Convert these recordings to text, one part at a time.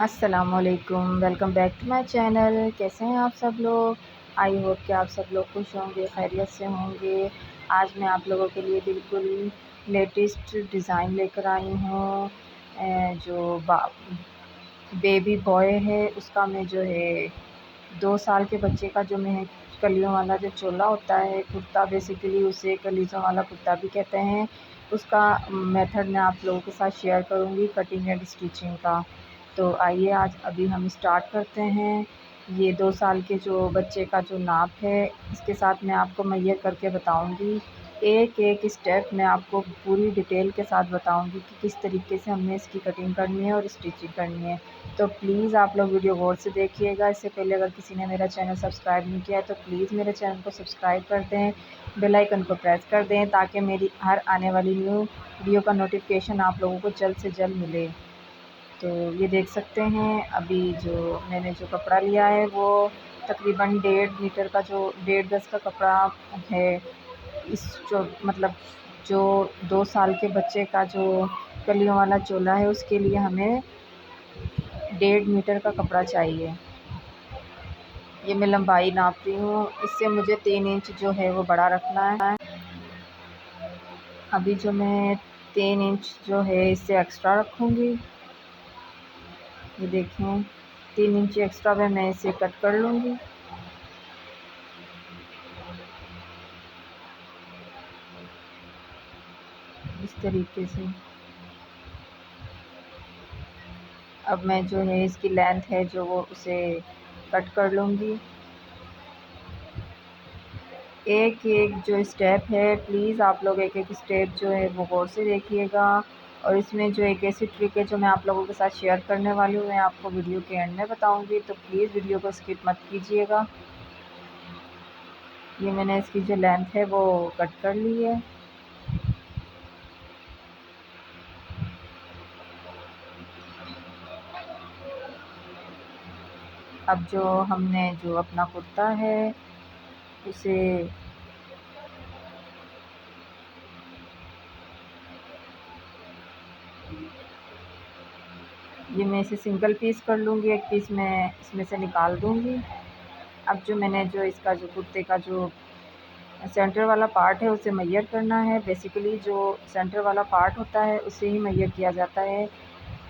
अस्सलामुअलैकुम, welcome back to my channel. कैसे हैं आप सब लोग? आई होप कि आप सब लोग खुश होंगे, खैरियत से होंगे। आज मैं आप लोगों के लिए बिल्कुल लेटेस्ट डिज़ाइन लेकर आई हूँ। जो बेबी बॉय है उसका मैं जो है 2 साल के बच्चे का जो मैं कलियों वाला जो चोला होता है, कुर्ता, बेसिकली उसे कलीज़ों वाला कुर्ता भी कहते हैं, उसका मेथड मैं आप लोगों के साथ शेयर करूँगी, कटिंग एंड स्टिचिंग का। तो आइए आज अभी हम स्टार्ट करते हैं। ये 2 साल के जो बच्चे का जो नाप है, इसके साथ मैं आपको मैयर करके बताऊँगी। एक-एक स्टेप मैं आपको पूरी डिटेल के साथ बताऊँगी कि किस तरीके से हमने इसकी कटिंग करनी है और स्टिचिंग करनी है। तो प्लीज़ आप लोग वीडियो गौर से देखिएगा। इससे पहले अगर किसी ने मेरा चैनल सब्सक्राइब नहीं किया है तो प्लीज़ मेरे चैनल को सब्सक्राइब कर दें, बेल आइकन को प्रेस कर दें ताकि मेरी हर आने वाली न्यू वीडियो का नोटिफिकेशन आप लोगों को जल्द से जल्द मिले। तो ये देख सकते हैं अभी जो मैंने जो कपड़ा लिया है वो तकरीबन 1.5 मीटर का, जो 1.5 गज़ का कपड़ा है। इस जो मतलब जो 2 साल के बच्चे का जो कलियों वाला चोला है उसके लिए हमें 1.5 मीटर का कपड़ा चाहिए। ये मैं लंबाई नाप रही हूँ, इससे मुझे 3 इंच जो है वो बड़ा रखना है। अभी जो मैं 3 इंच जो है इससे एक्स्ट्रा रखूँगी। ये देखें 3 इंच एक्स्ट्रा में मैं इसे कट कर लूँगी। इस तरीके से अब मैं जो है इसकी लेंथ है जो वो उसे कट कर लूँगी। एक-एक जो स्टेप है प्लीज़ आप लोग एक-एक स्टेप जो है वो गौर से देखिएगा। और इसमें जो एक ऐसी ट्रिक है जो मैं आप लोगों के साथ शेयर करने वाली हूँ, मैं आपको वीडियो के एंड में बताऊँगी, तो प्लीज़ वीडियो को स्किप मत कीजिएगा। ये मैंने इसकी जो लेंथ है वो कट कर ली है। अब जो हमने जो अपना कुर्ता है उसे ये मैं इसे सिंगल पीस कर लूँगी, एक पीस मैं इसमें से निकाल दूँगी। अब जो मैंने जो इसका जो कुर्ते का जो सेंटर वाला पार्ट है उसे मैयर करना है। बेसिकली जो सेंटर वाला पार्ट होता है उसे ही मैयर किया जाता है।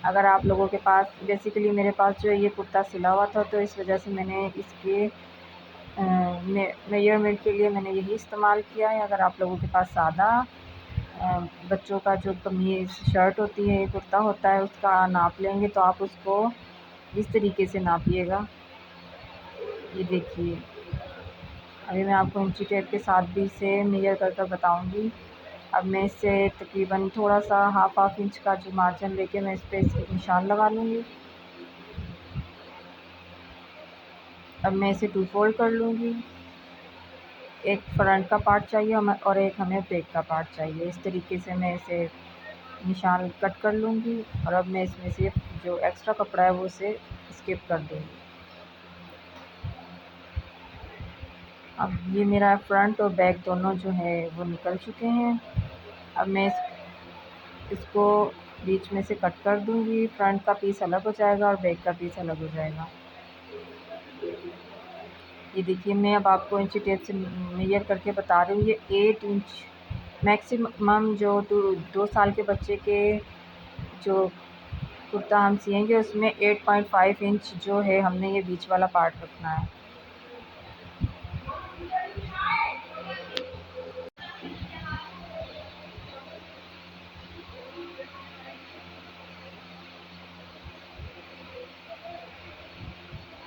अगर आप लोगों के पास, बेसिकली मेरे पास जो है ये कुर्ता सिला हुआ था तो इस वजह से मैंने इसके मेजरमेंट के लिए मैंने यही इस्तेमाल किया है। अगर आप लोगों के पास सादा बच्चों का जो कमीज़ शर्ट होती है, कुर्ता होता है, उसका नाप लेंगे तो आप उसको इस तरीके से नापिएगा। ये देखिए अभी मैं आपको इंची टेप के साथ भी इसे मेजर कर कर बताऊँगी। अब मैं इससे तकरीबन थोड़ा-सा हाफ़ इंच का जो मार्जिन लेके मैं इस पे निशान लगा लूँगी। अब मैं इसे 2 फोल्ड कर लूँगी। एक फ्रंट का पार्ट चाहिए हमें और एक हमें बैक का पार्ट चाहिए। इस तरीके से मैं इसे निशान कट कर लूँगी और अब मैं इसमें से जो एक्स्ट्रा कपड़ा है वो उसे स्किप कर दूँगी। अब ये मेरा फ्रंट और बैक दोनों जो है वो निकल चुके हैं। अब मैं इसको बीच में से कट कर दूँगी। फ्रंट का पीस अलग हो जाएगा और बैक का पीस अलग हो जाएगा। ये देखिए मैं अब आपको इंची टेप से मेजर करके बता रही हूँ। ये 8 इंच मैक्सिमम जो 2 साल के बच्चे के जो कुर्ता हम सिएंगे उसमें 8.5 इंच जो है हमने ये बीच वाला पार्ट रखना है।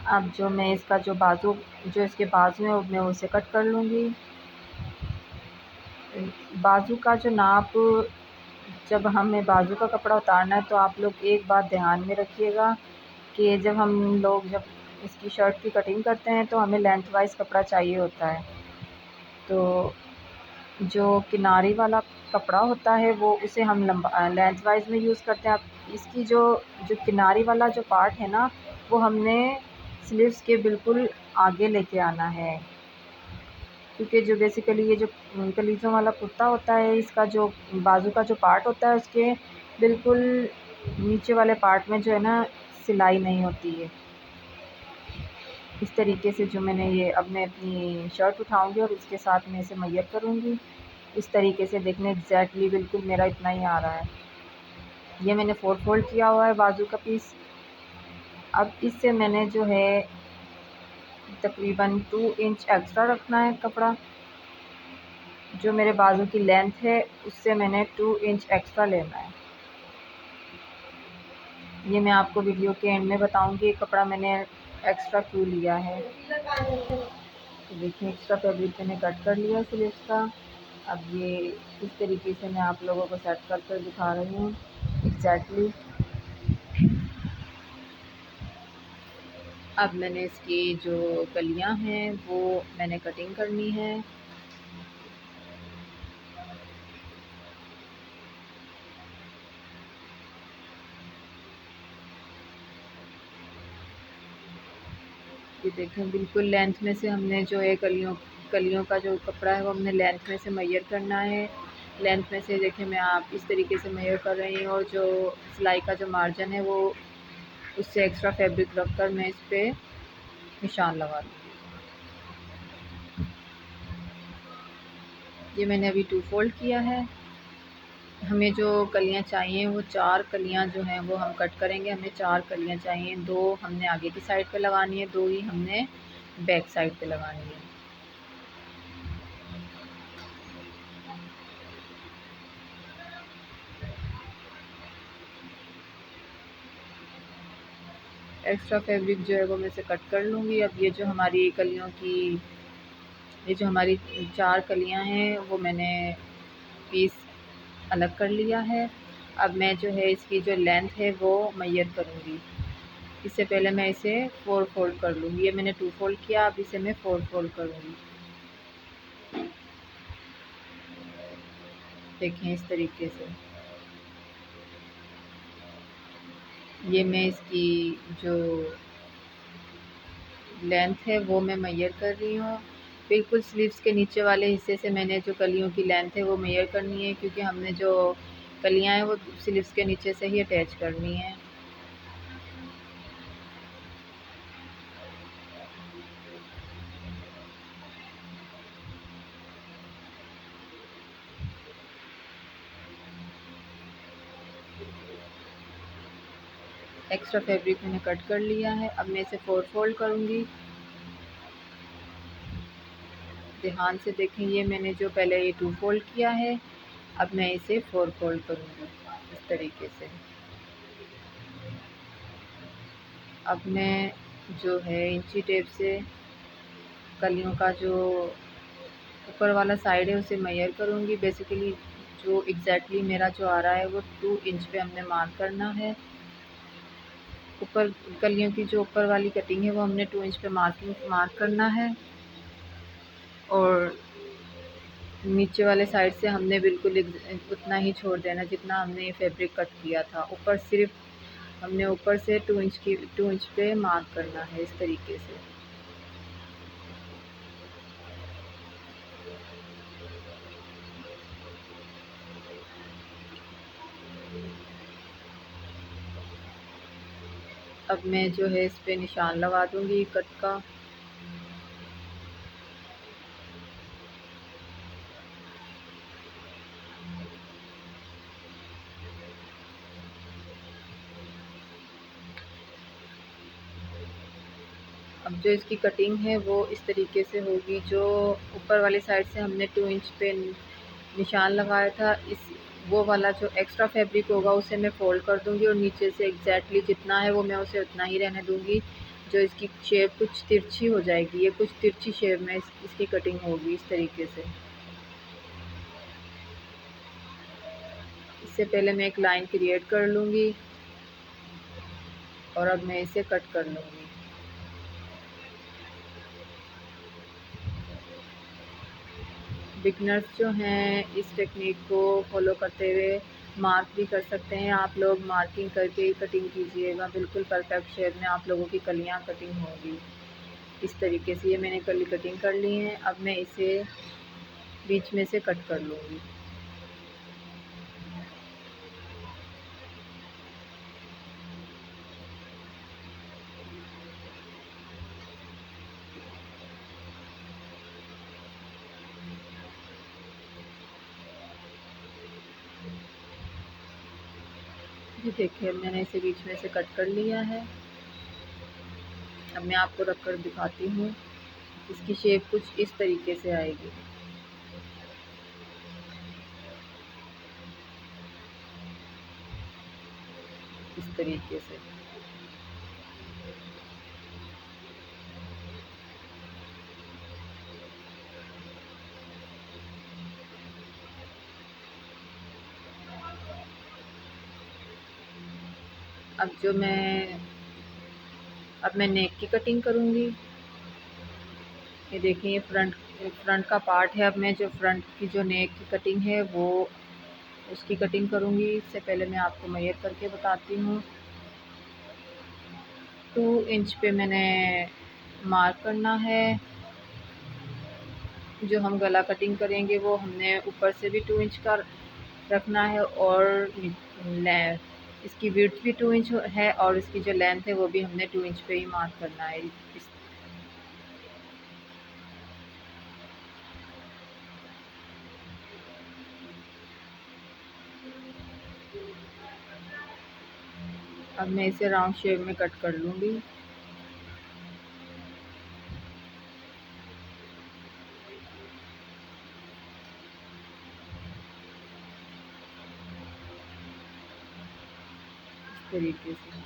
अब जो मैं इसका जो बाजू, जो इसके बाजू है मैं उसे कट कर लूँगी। बाजू का जो नाप, जब हमें बाजू का कपड़ा उतारना है तो आप लोग एक बात ध्यान में रखिएगा कि जब इसकी शर्ट की कटिंग करते हैं तो हमें लेंथ वाइज़ कपड़ा चाहिए होता है। तो जो किनारी वाला कपड़ा होता है वो उसे हम लेंथ वाइज़ में यूज़ करते हैं। अब इसकी जो जो किनारी वाला जो पार्ट है ना, वो हमने स्लीव्स के बिल्कुल आगे लेके आना है, क्योंकि जो बेसिकली ये जो कलीज़ों वाला कुर्ता होता है, इसका जो बाजू का जो पार्ट होता है उसके बिल्कुल नीचे वाले पार्ट में जो है ना सिलाई नहीं होती है। इस तरीके से जो मैंने ये, अब मैं अपनी शर्ट उठाऊँगी और उसके साथ में इसे मैयर करूँगी। इस तरीके से देखने एग्जैक्टली बिल्कुल मेरा इतना ही आ रहा है। ये मैंने 4 फोल्ड किया हुआ है बाजू का पीस। अब इससे मैंने जो है तकरीबन 2 इंच एक्स्ट्रा रखना है कपड़ा। जो मेरे बाजू की लेंथ है उससे मैंने 2 इंच एक्स्ट्रा लेना है। ये मैं आपको वीडियो के एंड में बताऊंगी कपड़ा मैंने एक्स्ट्रा क्यों लिया है। तो देखिए एक्स्ट्रा फैब्रिक मैंने कट कर लिया स्लीव्स का। अब ये इस तरीके से मैं आप लोगों को सेट कर कर दिखा रही हूँ एग्जैक्टली। अब मैंने इसकी जो कलियाँ हैं वो मैंने कटिंग करनी है। ये देखें बिल्कुल लेंथ में से हमने जो है कलियों का जो कपड़ा है वो हमने लेंथ में से मैयर करना है। लेंथ में से देखें मैं आप इस तरीके से मैयर कर रही हूँ और जो सिलाई का जो मार्जिन है वो उससे एक्स्ट्रा फैब्रिक रख कर मैं इस पर निशान लगा दूँगी। ये मैंने अभी 2 फोल्ड किया है। हमें जो कलियाँ चाहिए वो 4 कलियाँ जो हैं वो हम कट करेंगे। हमें 4 कलियाँ चाहिए, 2 हमने आगे की साइड पे लगानी है, 2 ही हमने बैक साइड पे लगानी है। एक्स्ट्रा फैब्रिक जो है वो मैं इसे कट कर लूँगी। अब ये जो हमारी कलियों की, ये जो हमारी 4 कलियाँ हैं वो मैंने पीस अलग कर लिया है। अब मैं जो है इसकी जो लेंथ है वो मैयर करूँगी। इससे पहले मैं इसे 4 फोल्ड कर लूँगी। ये मैंने 2 फोल्ड किया, अब इसे मैं 4 फोल्ड करूँगी। देखें इस तरीके से। ये मैं इसकी जो लेंथ है वो मैं मैयर कर रही हूँ। बिल्कुल स्लीव्स के नीचे वाले हिस्से से मैंने जो कलियों की लेंथ है वो मैयर करनी है, क्योंकि हमने जो कलियाँ हैं वो स्लीव्स के नीचे से ही अटैच करनी है। एक्स्ट्रा फैब्रिक मैंने कट कर लिया है। अब मैं इसे 4 फोल्ड करूँगी। ध्यान से देखें, ये मैंने जो पहले ये 2 फोल्ड किया है, अब मैं इसे 4 फोल्ड करूँगी इस तरीके से। अब मैं जो है इंची टेप से कलियों का जो ऊपर वाला साइड है उसे मैयर करूँगी। बेसिकली जो एग्जैक्टली मेरा जो आ रहा है वो 2 इंच पे हमने मार्क करना है। ऊपर कलियों की जो ऊपर वाली कटिंग है वो हमने 2 इंच पे मार्क करना है, और नीचे वाले साइड से हमने बिल्कुल उतना ही छोड़ देना जितना हमने ये फैब्रिक कट किया था। ऊपर सिर्फ हमने ऊपर से 2 इंच पे मार्क करना है इस तरीके से। अब मैं जो है इस पे निशान लगा दूँगी कट का। अब जो इसकी कटिंग है वो इस तरीके से होगी। जो ऊपर वाली साइड से हमने 2 इंच पे निशान लगाया था, इस वो वाला जो एक्स्ट्रा फैब्रिक होगा उसे मैं फ़ोल्ड कर दूँगी और नीचे से एग्जैक्टली जितना है वो मैं उसे उतना ही रहने दूँगी। जो इसकी शेप कुछ तिरछी हो जाएगी, ये कुछ तिरछी शेप में इसकी कटिंग होगी इस तरीके से। इससे पहले मैं एक लाइन क्रिएट कर लूँगी और अब मैं इसे कट कर लूँगी। बिगनर्स जो हैं इस टेक्निक को फॉलो करते हुए मार्क भी कर सकते हैं। आप लोग मार्किंग करके ही कटिंग कीजिएगा, बिल्कुल परफेक्ट शेप में आप लोगों की कलियाँ कटिंग होंगी। इस तरीके से ये मैंने कली कटिंग कर ली है। अब मैं इसे बीच में से कट कर लूँगी। ये देखिए मैंने इसे बीच में से कट कर लिया है। अब मैं आपको रख कर दिखाती हूँ। इसकी शेप कुछ इस तरीके से आएगी। इस तरीके से। अब जो मैं अब मैं नेक की कटिंग करूँगी। ये देखिए ये फ्रंट का पार्ट है। अब मैं जो फ्रंट की जो नेक की कटिंग है वो उसकी कटिंग करूँगी। इससे पहले मैं आपको मेजर करके बताती हूँ। 2 इंच पे मैंने मार्क करना है। जो हम गला कटिंग करेंगे वो हमने ऊपर से भी 2 इंच का रखना है और इसकी विड्थ भी 2 इंच है और इसकी जो लेंथ है वो भी हमने 2 इंच पे ही मार्क करना है। अब मैं इसे राउंड शेप में कट कर लूँगी। इस तरीके से।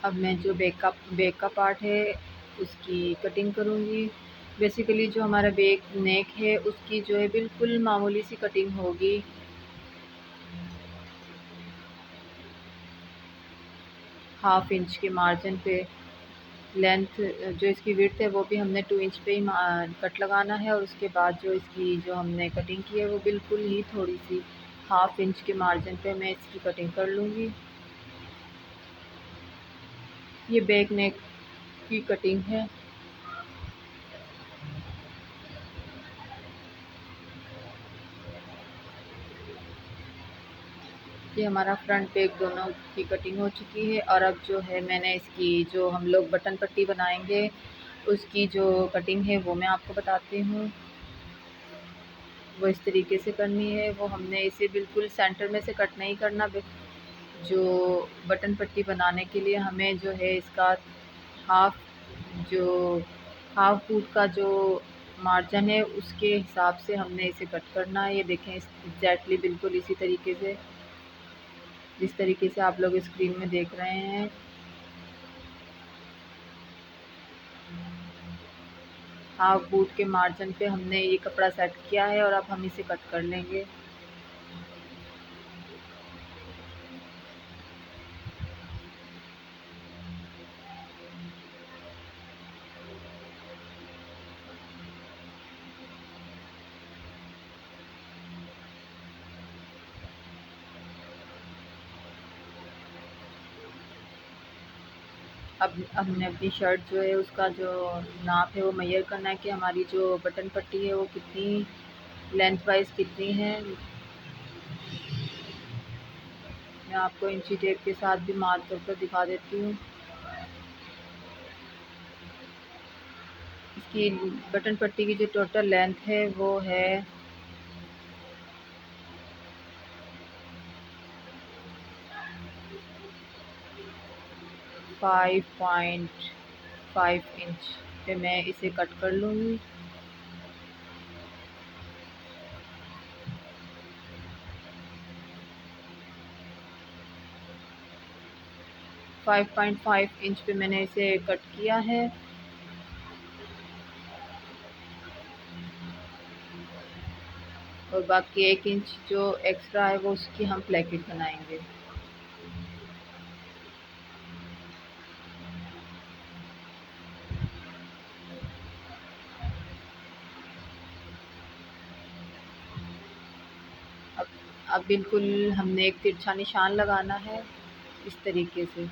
अब मैं जो बैक का पार्ट है उसकी कटिंग करूँगी। बेसिकली जो हमारा बैक नेक है उसकी जो है बिल्कुल मामूली सी कटिंग होगी। हाफ इंच के मार्जिन पे लेंथ जो इसकी विड्थ है वो भी हमने 2 इंच पे ही कट लगाना है और उसके बाद जो इसकी जो हमने कटिंग की है वो बिल्कुल ही थोड़ी सी हाफ इंच के मार्जिन पे मैं इसकी कटिंग कर लूँगी। ये बैक नेक की कटिंग है। ये हमारा फ्रंट बैक दोनों की कटिंग हो चुकी है और अब जो है मैंने इसकी जो हम लोग बटन पट्टी बनाएंगे उसकी जो कटिंग है वो मैं आपको बताती हूँ। वो इस तरीके से करनी है। वो हमने इसे बिल्कुल सेंटर में से कट नहीं करना। जो बटन पट्टी बनाने के लिए हमें जो है इसका हाफ जो हाफ फुट का जो मार्जिन है उसके हिसाब से हमने इसे कट करना है। ये देखें एग्जैक्टली बिल्कुल इसी तरीके से जिस तरीके से आप लोग स्क्रीन में देख रहे हैं। हाफ बूट के मार्जिन पे हमने ये कपड़ा सेट किया है और अब हम इसे कट कर लेंगे। अब हमने अपनी शर्ट जो है उसका जो नाप है वो मेजर करना है कि हमारी जो बटन पट्टी है वो कितनी लेंथ वाइज कितनी है। मैं आपको इंची टेप के साथ भी मार्क कर दिखा देती हूँ। इसकी बटन पट्टी की जो टोटल लेंथ है वो है 5.5 इंच पे मैं इसे कट कर लूँगी। 5.5 इंच पे मैंने इसे कट किया है। और बाकी 1 इंच जो एक्स्ट्रा है वो उसकी हम प्लेकेट बनाएंगे। अब अब बिल्कुल हमने एक तिरछा निशान लगाना है इस तरीके से।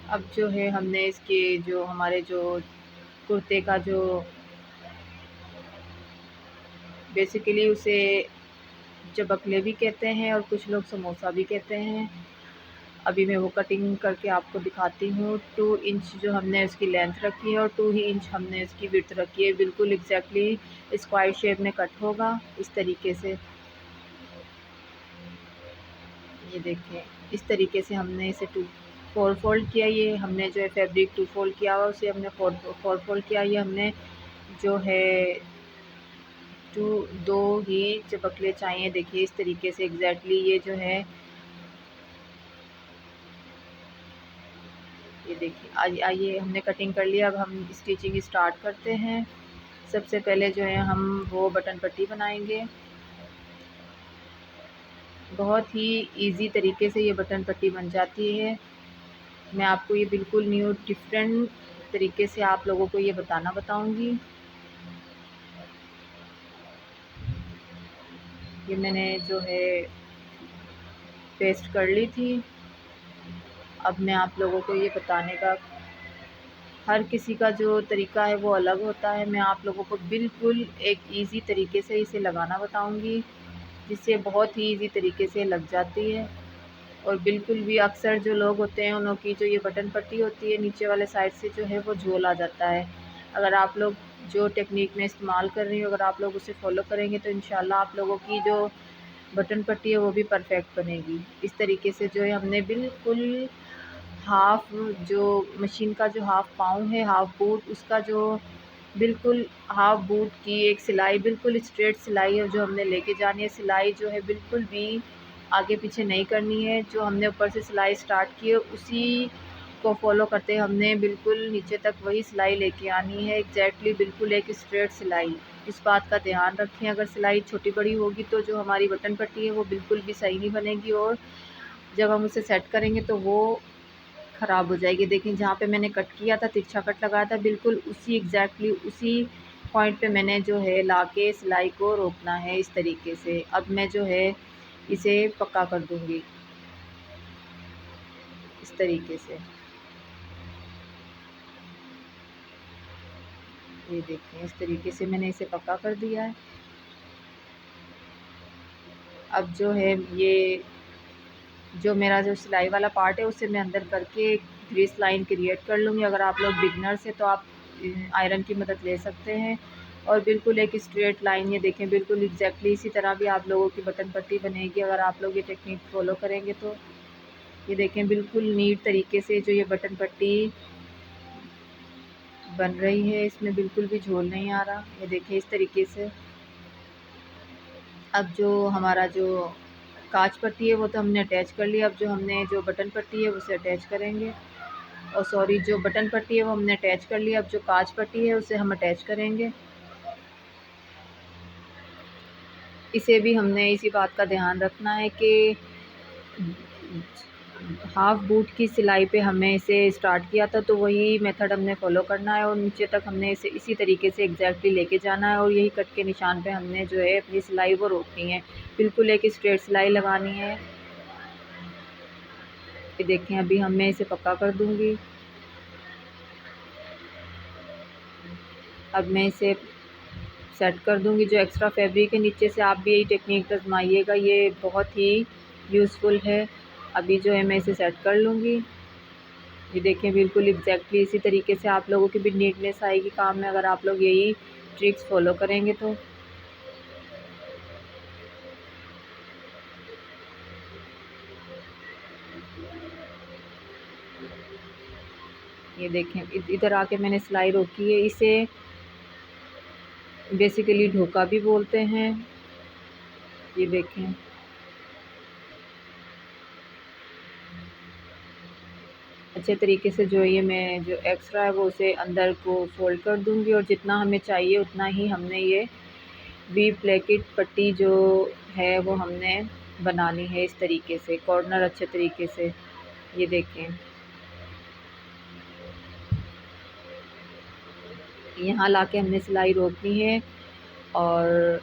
अब जो है हमने इसके जो हमारे जो कुर्ते का जो बेसिकली उसे चबकले भी कहते हैं और कुछ लोग समोसा भी कहते हैं। अभी मैं वो कटिंग करके आपको दिखाती हूँ। 2 इंच जो हमने इसकी लेंथ रखी है और 2 ही इंच हमने इसकी विड्थ रखी है। बिल्कुल एग्जैक्टली स्क्वायर शेप में कट होगा इस तरीके से। ये देखिए इस तरीके से हमने इसे 4 फोल्ड किया। ये हमने जो है फैब्रिक 2 फोल्ड किया हुआ उसे हमने 4 फोल्ड किया। ये हमने जो है 2 ही चपकले चाहिए। देखिए इस तरीके से एग्जैक्टली ये जो है, ये देखिए आइए हमने कटिंग कर लिया। अब हम स्टिचिंग स्टार्ट करते हैं। सबसे पहले जो है हम वो बटन पट्टी बनाएंगे। बहुत ही इजी तरीके से ये बटन पट्टी बन जाती है। मैं आपको ये बिल्कुल न्यू डिफरेंट तरीके से आप लोगों को ये बताऊंगी। ये मैंने जो है पेस्ट कर ली थी। अब मैं आप लोगों को ये बताने का, हर किसी का जो तरीका है वो अलग होता है। मैं आप लोगों को बिल्कुल एक इजी तरीके से इसे लगाना बताऊंगी, जिससे बहुत ही इजी तरीके से लग जाती है। और बिल्कुल भी अक्सर जो लोग होते हैं उन की जो ये बटन पट्टी होती है नीचे वाले साइड से जो है वो झोल आ जाता है। अगर आप लोग जो टेक्निक में इस्तेमाल कर रही हो, अगर आप लोग उसे फॉलो करेंगे तो इंशाल्लाह आप लोगों की जो बटन पट्टी है वो भी परफेक्ट बनेगी। इस तरीके से जो है हमने बिल्कुल हाफ, जो मशीन का जो हाफ पाँव है, हाफ बूट, उसका जो बिल्कुल हाफ बूट की एक सिलाई, बिल्कुल स्ट्रेट सिलाई है जो हमने लेके जानी है। सिलाई जो है बिल्कुल भी आगे पीछे नहीं करनी है। जो हमने ऊपर से सिलाई स्टार्ट की है उसी को फॉलो करते हमने बिल्कुल नीचे तक वही सिलाई लेके आनी है। एग्जैक्टली बिल्कुल एक स्ट्रेट सिलाई, इस बात का ध्यान रखें। अगर सिलाई छोटी बड़ी होगी तो जो हमारी बटन पट्टी है वो बिल्कुल भी सही नहीं बनेगी, और जब हम उसे सेट करेंगे तो वो ख़राब हो जाएगी। देखिए जहाँ पे मैंने कट किया था, तिरछा कट लगाया था, बिल्कुल उसी एग्जैक्टली उसी पॉइंट पे मैंने जो है लाके सिलाई को रोकना है इस तरीके से। अब मैं जो है इसे पक्का कर दूँगी इस तरीके से। ये देखिए इस तरीके से मैंने इसे पक्का कर दिया है। अब जो है ये जो मेरा जो सिलाई वाला पार्ट है उसे मैं अंदर करके ग्रीस लाइन क्रिएट कर लूँगी। अगर आप लोग बिगनर्स हैं तो आप आयरन की मदद ले सकते हैं। और बिल्कुल एक स्ट्रेट लाइन, ये देखें बिल्कुल एग्जैक्टली इसी तरह भी आप लोगों की बटन पट्टी बनेगी अगर आप लोग ये टेक्निक फॉलो करेंगे तो। ये देखें बिल्कुल नीट तरीके से जो ये बटन पट्टी बन रही है, इसमें बिल्कुल भी झोल नहीं आ रहा। ये देखें इस तरीके से। अब जो हमारा जो कांच पट्टी है वो तो हमने अटैच कर लिया। अब जो हमने जो बटन पट्टी है उसे अटैच करेंगे, और सॉरी जो बटन पट्टी है वो हमने अटैच कर लिया। अब जो कांच पट्टी है उसे हम अटैच करेंगे। इसे भी हमने इसी बात का ध्यान रखना है कि हाफ बूट की सिलाई पे हमें इसे स्टार्ट किया था तो वही मेथड हमने फॉलो करना है, और नीचे तक हमने इसे इसी तरीके से एग्जैक्टली लेके जाना है। और यही कट के निशान पे हमने जो है अपनी सिलाई वो रोकनी है, बिल्कुल एक स्ट्रेट सिलाई लगानी है। ये देखें अभी हम मैं इसे पक्का कर दूंगी। अब मैं इसे सेट कर दूंगी। जो एक्स्ट्रा फैब्रिक है नीचे से आप भी यही टेक्निक आजमाइएगा, ये बहुत ही यूज़फुल है। अभी जो है मैं इसे सेट कर लूँगी। ये देखें बिल्कुल एग्जैक्टली इसी तरीके से आप लोगों की भी नीटनेस आएगी काम में अगर आप लोग यही ट्रिक्स फॉलो करेंगे तो। ये देखें इधर आके मैंने सिलाई रोकी है। इसे बेसिकली ढोका भी बोलते हैं। ये देखें अच्छे तरीके से जो ये मैं जो एक्स्ट्रा है वो उसे अंदर को फोल्ड कर दूंगी, और जितना हमें चाहिए उतना ही हमने ये वी प्लेकेट पट्टी जो है वो हमने बनानी है इस तरीके से, कॉर्नर अच्छे तरीके से। ये देखें यहाँ लाके हमने सिलाई रोकनी है, और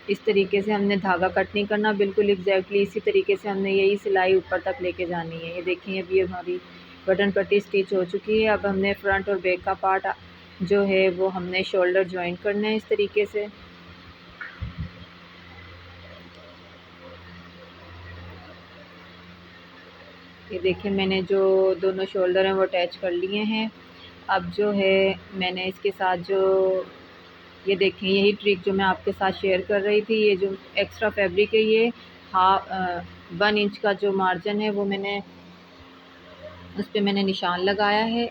इस तरीके से हमने धागा कट नहीं करना, बिल्कुल एग्जैक्टली इसी तरीके से हमने यही सिलाई ऊपर तक लेके जानी है। ये देखिए अभी हमारी बटन पट्टी स्टिच हो चुकी है। अब हमने फ्रंट और बैक का पार्ट जो है वो हमने शोल्डर जॉइंट करना है इस तरीके से। ये देखिए मैंने जो दोनों शोल्डर हैं वो अटैच कर लिए हैं। अब जो है मैंने इसके साथ जो ये देखें यही ट्रिक जो मैं आपके साथ शेयर कर रही थी, ये जो एक्स्ट्रा फैब्रिक है ये 1 इंच का जो मार्जिन है वो मैंने उस पे मैंने निशान लगाया है।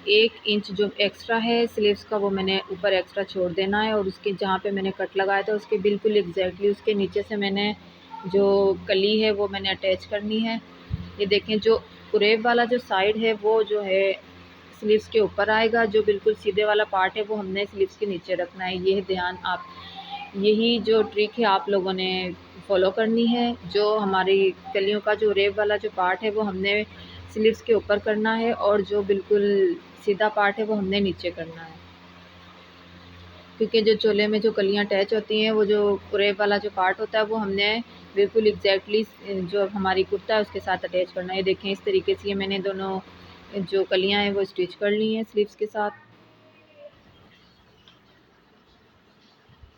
1 इंच जो एक्स्ट्रा है स्लीव्स का वो मैंने ऊपर एक्स्ट्रा छोड़ देना है और उसके जहाँ पे मैंने कट लगाया था उसके बिल्कुल एग्जैक्टली उसके नीचे से मैंने जो कली है वो मैंने अटैच करनी है। ये देखें जो कुरेब वाला जो साइड है वो जो है स्लीव्स के ऊपर आएगा, जो बिल्कुल सीधे वाला पार्ट है वो हमने स्लीव्स के नीचे रखना है। ये ध्यान आप यही जो ट्रिक है आप लोगों ने फॉलो करनी है। जो हमारी कलियों का जो रेब वाला जो पार्ट है वो हमने स्लीव्स के ऊपर करना है और जो बिल्कुल सीधा पार्ट है वो हमने नीचे करना है, क्योंकि जो चोले में जो कलियां अटैच होती हैं वो जो रेब वाला जो पार्ट होता है वो हमने बिल्कुल एग्जैक्टली जो हमारी कुर्ता है उसके साथ अटैच करना है। देखें इस तरीके से ये मैंने दोनों जो कलियां हैं वो स्टिच कर ली हैं स्लीव्स के साथ।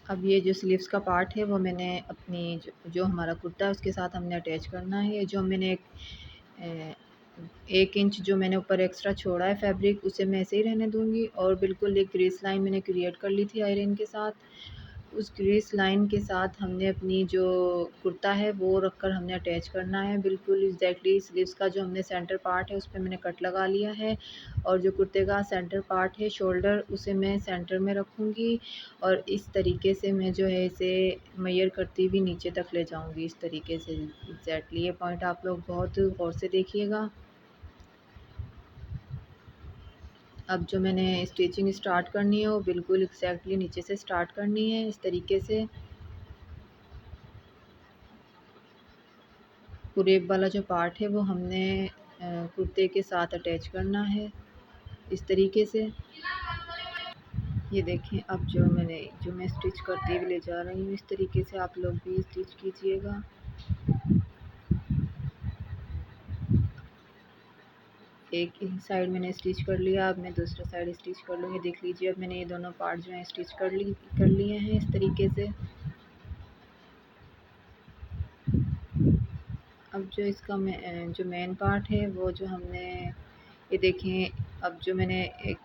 अब ये जो स्लीव्स का पार्ट है वो मैंने अपनी जो हमारा कुर्ता है उसके साथ हमने अटैच करना है। जो मैंने 1 इंच जो मैंने ऊपर एक्स्ट्रा छोड़ा है फैब्रिक उसे मैं ऐसे ही रहने दूंगी और बिल्कुल एक ग्रीस लाइन मैंने क्रिएट कर ली थी आयरन के साथ। उस ग्रीस लाइन के साथ हमने अपनी जो कुर्ता है वो रखकर हमने अटैच करना है बिल्कुल एग्जैक्टली। स्लीव्स का जो हमने सेंटर पार्ट है उस पर मैंने कट लगा लिया है और जो कुर्ते का सेंटर पार्ट है शोल्डर उसे मैं सेंटर में रखूँगी और इस तरीके से मैं जो है इसे मेजर करती हुई नीचे तक ले जाऊँगी इस तरीके से एग्जैक्टली। ये पॉइंट आप लोग बहुत गौर से देखिएगा। अब जो मैंने स्टिचिंग स्टार्ट करनी है वो बिल्कुल एग्जैक्टली नीचे से स्टार्ट करनी है इस तरीके से। कुरेब वाला जो पार्ट है वो हमने कुर्ते के साथ अटैच करना है इस तरीके से। ये देखें अब जो मैं स्टिच करते हुए ले जा रही हूँ इस तरीके से आप लोग भी स्टिच कीजिएगा। एक ही साइड मैंने स्टिच कर लिया, अब मैं दूसरा साइड स्टिच कर लूँगी। देख लीजिए अब मैंने ये दोनों पार्ट जो हैं स्टिच कर लिए हैं इस तरीके से। अब जो इसका जो मेन पार्ट है वो जो हमने ये देखें अब जो मैंने एक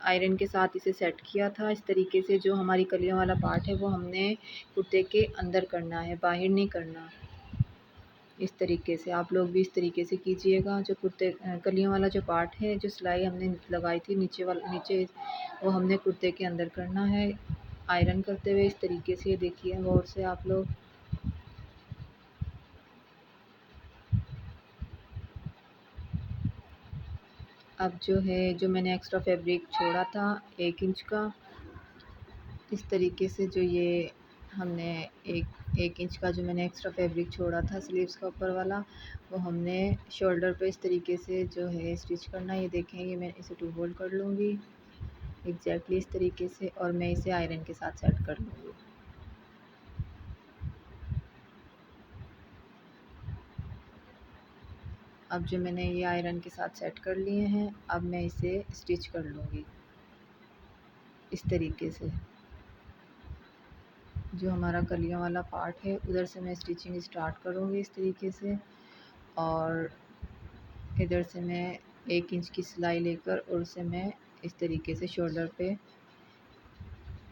आयरन के साथ इसे सेट किया था इस तरीके से। जो हमारी कलियों वाला पार्ट है वो हमने कुर्ते के अंदर करना है, बाहर नहीं करना। इस तरीके से आप लोग भी इस तरीके से कीजिएगा। जो कुर्ते कलियों वाला जो पार्ट है जो सिलाई हमने लगाई थी नीचे वो हमने कुर्ते के अंदर करना है आयरन करते हुए इस तरीके से। देखिए गौर से आप लोग। अब जो है जो मैंने एक्स्ट्रा फैब्रिक छोड़ा था 1 इंच का इस तरीके से जो ये हमने एक इंच का जो मैंने एक्स्ट्रा फैब्रिक छोड़ा था स्लीव्स का ऊपर वाला वो हमने शोल्डर पे इस तरीके से जो है स्टिच करना है। ये देखें ये मैं इसे 2 होल्ड कर लूँगी एग्जैक्टली इस तरीके से और मैं इसे आयरन के साथ सेट कर लूँगी। अब जो मैंने ये आयरन के साथ सेट कर लिए हैं अब मैं इसे स्टिच कर लूँगी इस तरीके से। जो हमारा कलियों वाला पार्ट है उधर से मैं स्टिचिंग स्टार्ट करूँगी इस तरीके से और इधर से मैं 1 इंच की सिलाई लेकर और उसे मैं इस तरीके से शोल्डर पे।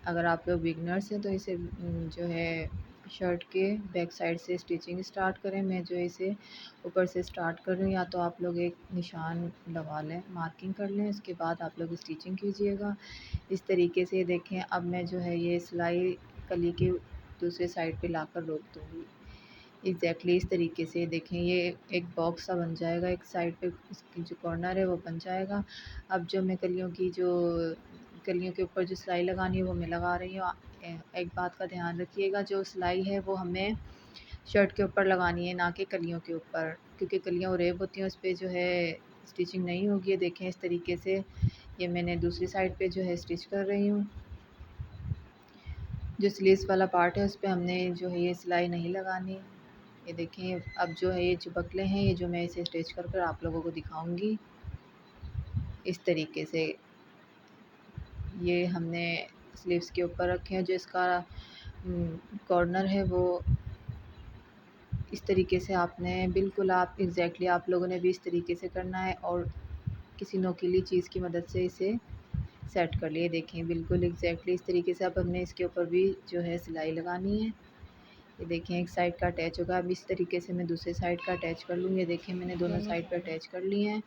अगर आप लोग बिगनर्स हैं तो इसे जो है शर्ट के बैक साइड से स्टिचिंग स्टार्ट करें। मैं जो इसे ऊपर से स्टार्ट कर रही हूँ, या तो आप लोग एक निशान लगा लें, मार्किंग कर लें, उसके बाद आप लोग स्टिचिंग कीजिएगा इस तरीके से। देखें अब मैं जो है ये सिलाई कली के दूसरे साइड पे लाकर रोक दूँगी एग्जैक्टली इस तरीके से। देखें ये एक बॉक्स सा बन जाएगा, एक साइड पे इसकी जो कॉर्नर है वो बन जाएगा। अब जो मैं कलियों के ऊपर जो सिलाई लगानी है वो मैं लगा रही हूँ। एक बात का ध्यान रखिएगा जो सिलाई है वो हमें शर्ट के ऊपर लगानी है ना कि कलियों के ऊपर, क्योंकि कलियाँ रेब होती हैं उस पर जो है स्टिचिंग नहीं होगी। देखें इस तरीके से ये मैंने दूसरी साइड पे जो है स्टिच कर रही हूँ। जो स्लीव्स वाला पार्ट है उस पर हमने जो है ये सिलाई नहीं लगानी। ये देखें अब जो है ये जो बकले हैं ये जो मैं इसे स्टिच कर कर आप लोगों को दिखाऊंगी इस तरीके से। ये हमने स्लीव्स के ऊपर रखे हैं। जो इसका कॉर्नर है वो इस तरीके से आपने बिल्कुल आप एग्जैक्टली आप लोगों ने भी इस तरीके से करना है और किसी नोकीली चीज़ की मदद से इसे सेट कर लिए। देखें बिल्कुल एग्जैक्टली इस तरीके से अब हमने इसके ऊपर भी जो है सिलाई लगानी है। ये देखें एक साइड का अटैच होगा, अब इस तरीके से मैं दूसरे साइड का अटैच कर लूँगी। देखें मैंने दोनों साइड पर अटैच कर लिए हैं।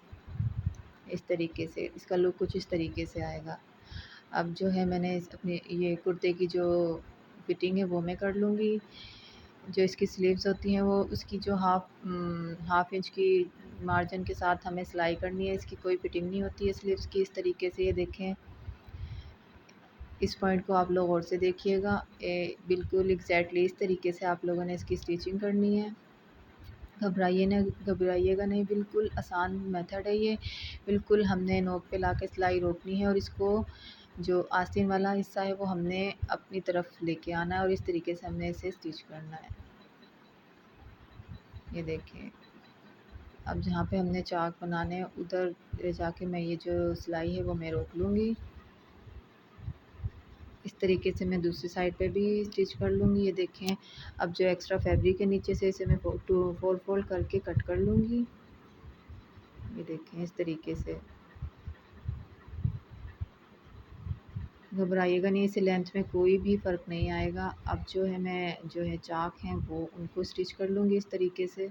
इस तरीके से इसका लुक कुछ इस तरीके से आएगा। अब जो है मैंने अपने ये कुर्ते की जो फिटिंग है वो मैं कर लूँगी। जो इसकी स्लीव्स होती हैं वो उसकी जो हाफ इंच की मार्जिन के साथ हमें सिलाई करनी है। इसकी कोई फिटिंग नहीं होती है स्लीव्स की। इस तरीके से ये देखें, इस पॉइंट को आप लोग और से देखिएगा। बिल्कुल एग्जैक्टली इस तरीके से आप लोगों ने इसकी स्टिचिंग करनी है। घबराइएगा नहीं, बिल्कुल आसान मेथड है ये। बिल्कुल हमने नोक पे ला के सिलाई रोकनी है और इसको जो आस्तीन वाला हिस्सा है वो हमने अपनी तरफ लेके आना है और इस तरीके से हमने इसे स्टिच करना है। ये देखें, अब जहाँ पे हमने चाक बनाने हैं उधर जाके मैं ये जो सिलाई है वो मैं रोक लूँगी। इस तरीके से मैं दूसरी साइड पे भी स्टिच कर लूँगी। ये देखें, अब जो एक्स्ट्रा फैब्रिक है नीचे से इसे मैं फोर फोल्ड करके कट कर लूँगी। ये देखें इस तरीके से। घबराइएगा नहीं, इसे लेंथ में कोई भी फ़र्क नहीं आएगा। अब जो है मैं जो है चाक हैं वो उनको स्टिच कर लूँगी इस तरीके से।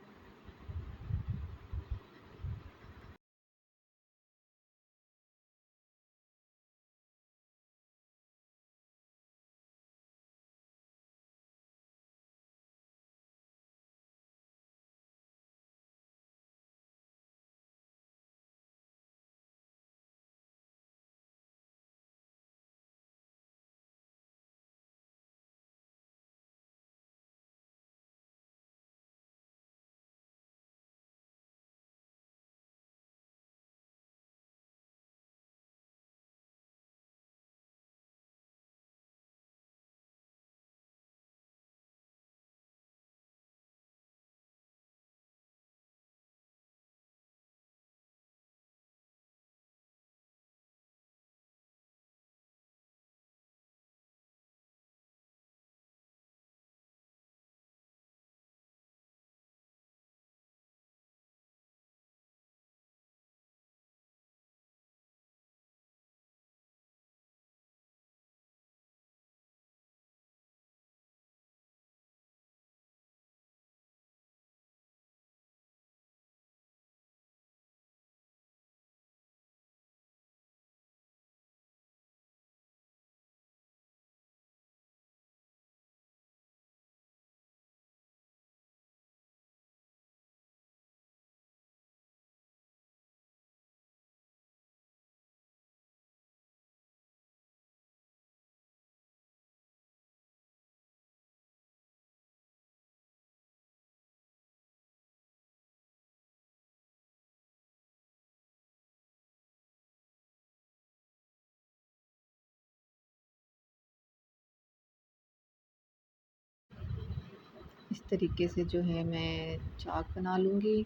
इस तरीके से जो है मैं चाक बना लूँगी।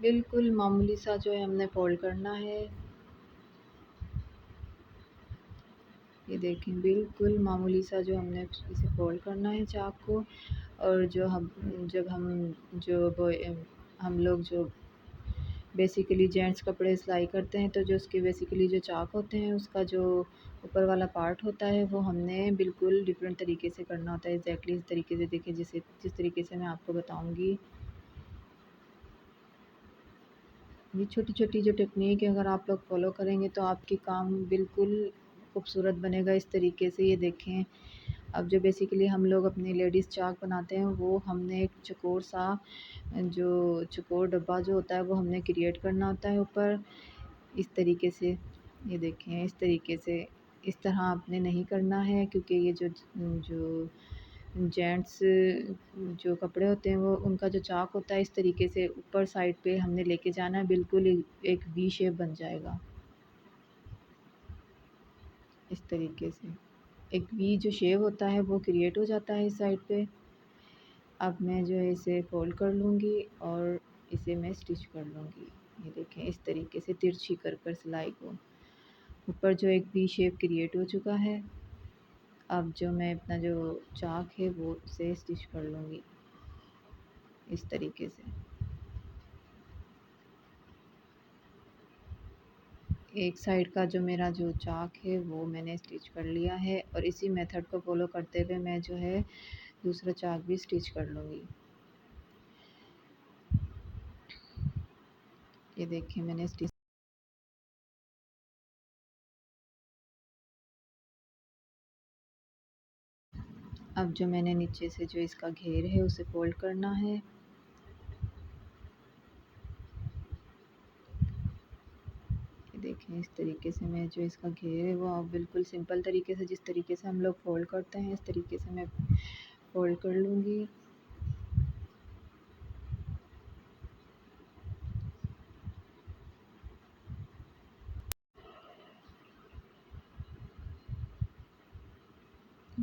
बिल्कुल मामूली सा जो है हमने फोल्ड करना है। ये देखें बिल्कुल मामूली सा जो हमने इसे फोल्ड करना है चाक को। और जो हम जब हम जो हम लोग जो बेसिकली जेंट्स कपड़े सिलाई करते हैं तो जो उसके बेसिकली जो चाक होते हैं उसका जो ऊपर वाला पार्ट होता है वो हमने बिल्कुल डिफरेंट तरीके से करना होता है। एग्जैक्टली इस तरीके से देखिए जिस तरीके से मैं आपको बताऊंगी। ये छोटी छोटी जो टेक्निक है अगर आप लोग फॉलो करेंगे तो आपकी काम बिल्कुल खूबसूरत बनेगा इस तरीके से। ये देखें, अब जो बेसिकली हम लोग अपनी लेडीज़ चाक बनाते हैं वो हमने एक चौकोर सा जो चौकोर डब्बा जो होता है वो हमने क्रिएट करना होता है ऊपर इस तरीके से। ये देखें इस तरीके से, इस तरह आपने नहीं करना है क्योंकि ये जो जो जेंट्स जो कपड़े होते हैं वो उनका जो चाक होता है इस तरीके से ऊपर साइड पे हमने लेके जाना है। बिल्कुल एक वी शेप बन जाएगा इस तरीके से। एक वी जो शेप होता है वो क्रिएट हो जाता है इस साइड पे। अब मैं जो है इसे फोल्ड कर लूँगी और इसे मैं स्टिच कर लूँगी। ये देखें इस तरीके से तिरछी कर सिलाई को ऊपर जो एक वी शेप क्रिएट हो चुका है। अब जो मैं अपना जो चाक है वो उसे स्टिच कर लूँगी। इस तरीके से। एक साइड का जो मेरा जो चाक है वो मैंने स्टिच कर लिया है और इसी मेथड को फॉलो करते हुए मैं जो है दूसरा चाक भी स्टिच कर लूँगी। ये देखिए मैंने स्टिच। अब जो मैंने नीचे से जो इसका घेर है उसे फोल्ड करना है। ये देखें इस तरीके से मैं जो इसका घेर है वो बिल्कुल सिंपल तरीके से जिस तरीके से हम लोग फोल्ड करते हैं इस तरीके से मैं फोल्ड कर लूँगी।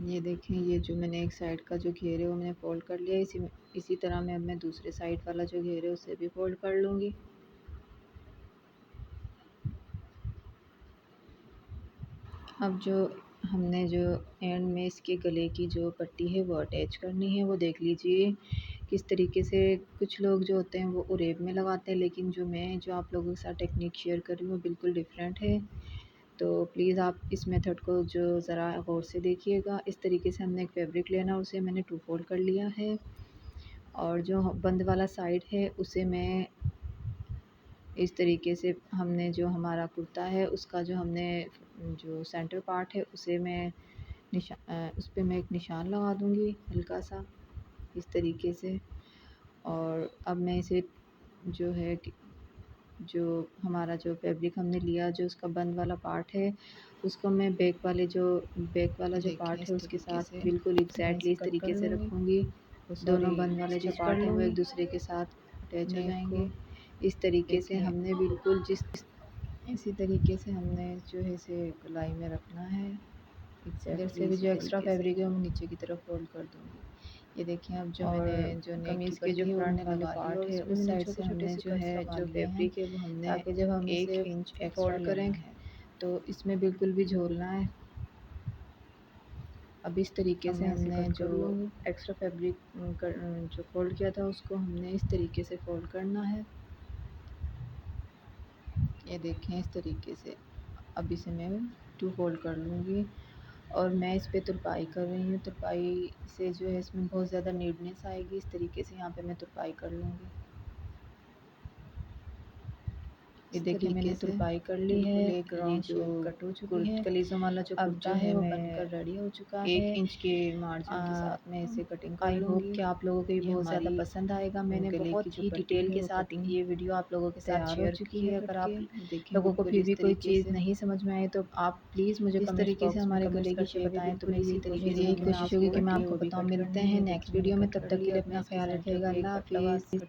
ये देखें ये जो मैंने एक साइड का जो घेर है वो मैंने फोल्ड कर लिया। इसी तरह मैं अब मैं दूसरे साइड वाला जो घेर है उसे भी फोल्ड कर लूँगी। अब जो हमने जो एंड में इसके गले की जो पट्टी है वो अटैच करनी है। वो देख लीजिए किस तरीके से कुछ लोग जो होते हैं वो उरेब में लगाते हैं, लेकिन जो आप लोगों के साथ टेक्निक शेयर कर रही हूँ वो बिल्कुल डिफरेंट है। तो प्लीज़ आप इस मेथड को जो ज़रा गौर से देखिएगा। इस तरीके से हमने एक फैब्रिक लेना, उसे मैंने 2 फोल्ड कर लिया है और जो बंद वाला साइड है उसे मैं इस तरीके से हमने जो हमारा कुर्ता है उसका जो हमने जो सेंटर पार्ट है उसे मैं उस पे मैं एक निशान लगा दूँगी हल्का सा इस तरीके से। और अब मैं इसे जो है जो हमारा जो फैब्रिक हमने लिया जो उसका बंद वाला पार्ट है उसको मैं बैक वाला जो पार्ट है उसके साथ बिल्कुल एग्जैक्टली इस तरीके से रखूँगी। दोनों बंद वाले जो पार्ट है वो एक दूसरे के साथ अटैच हो जाएंगे। इस तरीके से हमने बिल्कुल इसी तरीके से हमने जो है इसे गोलाई में रखना है। इधर से भी जो एक्स्ट्रा फैब्रिक है वो मैं नीचे की तरफ फोल्ड कर दूँगी। ये देखिए अब जो मैंने जो कमीज़ के जो फ्रंट वाले पार्ट है उस साइड से हमने जो है जो फैब्रिक है वो हमने ताकि जब हम इसे 1 इंच फोल्ड करेंगे तो इसमें बिल्कुल भी झोलना है। अब इस तरीके से हमने जो एक्स्ट्रा फैब्रिक जो फोल्ड किया था उसको हमने इस तरीके से फोल्ड करना है। ये देखें इस तरीके से। अब इसे मैं 2 फोल्ड कर लूँगी और मैं इस पे तुरपाई कर रही हूँ। तुरपाई से जो है इसमें बहुत ज़्यादा नीडनेस आएगी। इस तरीके से यहाँ पे मैं तुरपाई कर लूँगी। ये देखिए मैंने तुरपाई कर ली है। ये जो कट हो चुकी है। कलीज़ों वाला जो कुर्ता है वो बनकर रेडी हो चुका है। 1 इंच के मार्जिन के साथ मैं इसे कटिंग कर लूँगी। आई होप कि आप लोगों को ये बहुत ज़्यादा पसंद आएगा। मैंने बहुत ही डिटेल के साथ ये वीडियो आप लोगों के साथ शेयर की है। अगर आप लोगों को फिर भी कोई चीज़ नहीं समझ में आए तो आप प्लीज़ मुझे इस तरीके से हमारे गले की शेप बताएं तो मैं इसी तरीके से यही कोशिश होगी कि मैं आपको बताऊँ। मिलते हैं नेक्स्ट वीडियो में, तब तक के लिए अपना ख्याल रखिएगा। अल्लाह हाफ़िज़।